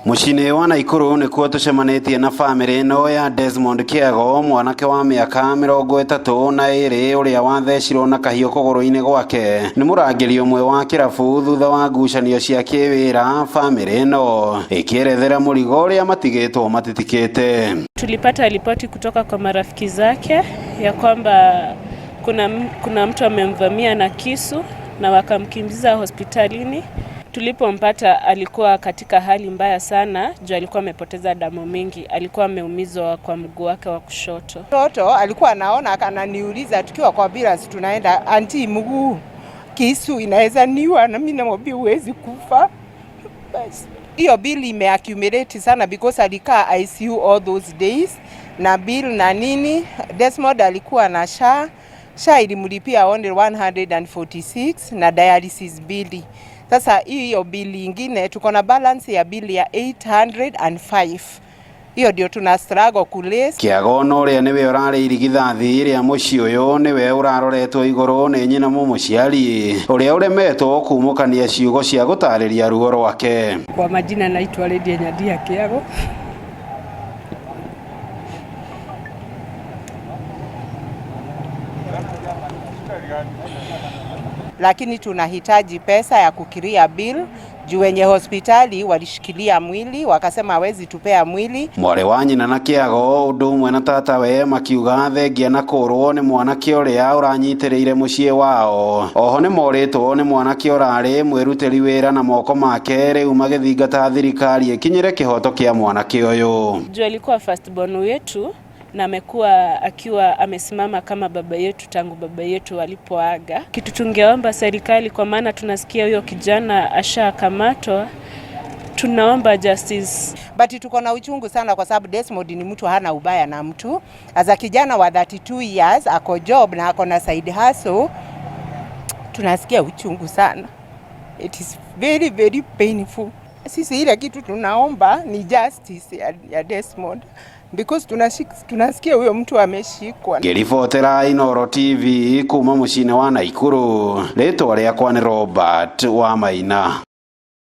Mucini wa Naikuru nikuo tucemanitie na family ino ya Desmond Kiago, mwanake wa miaka 32 uria wathecirwo na kahiũ kũgũrũ-inĩ gwake ni mũrangĩri ũmwe wa kĩrabu thutha wa ngucanio cia kĩwĩra, family ino ikĩerethera mũrigo ũrĩa matigĩtwo matitikĩte. Tulipata ripoti kutoka kwa marafiki zake ya kwamba kuna mtu amemvamia na kisu na wakamkimbiza hospitalini. Tulipompata alikuwa katika hali mbaya sana, juu alikuwa amepoteza damu mingi, alikuwa ameumizwa kwa mguu wake wa kushoto. Mtoto alikuwa anaona akananiuliza tukiwa kwa ambulance tunaenda, anti, mguu kisu inaweza niua, na mimi namwambia huwezi kufa. Basi hiyo bill imeaccumulate sana because alikaa ICU all those days, na bill na nini. Desmond alikuwa na SHA ilimlipia only 146 na dialysis bill. Sasa hiyo bili ingine tuko na balance ya bili ya 805. Hiyo ndio tuna struggle kulace. Kiago no ria niwe urari irigithathi ria muci uyu niwe uraroretwo iguru ni nyina mũciari uria uremetwo kumukania ciugo cia gutariria ruo rwake. Kwa majina naitwa Lydia Nyadia Kiago. Lakini tunahitaji pesa ya kukiria bill juu wenye hospitali walishikilia mwili wakasema hawezi tupea mwili. Mwari wa nyina na Kiago undu umwe na tatawe makiuga thengia na kũrwo ni mwanake uria uranyitĩrĩire muciĩ wao. Oho ni moritwo ni mwanake urari mwirutĩri wĩra na moko make rĩu magĩthingata thirikari ikinyire kihoto kia mwanake uyu. Juu alikuwa first born wetu na amekuwa akiwa amesimama kama baba yetu tangu baba yetu alipoaga. Kitu tungeomba serikali, kwa maana tunasikia huyo kijana ashakamatwa, tunaomba justice. But tuko na uchungu sana kwa sababu Desmond ni mtu hana ubaya na mtu. As kijana wa 32 years ako job na ako na side hustle, tunasikia uchungu sana. It is very very painful. Sisi ile kitu tunaomba ni justice ya Desmond because tunasikia huyo mtu ameshikwa. Ngĩribotera Inooro TV kuma mũciĩ wa Naikuru, rĩtwa rĩakwa nĩ Robert Wamaina.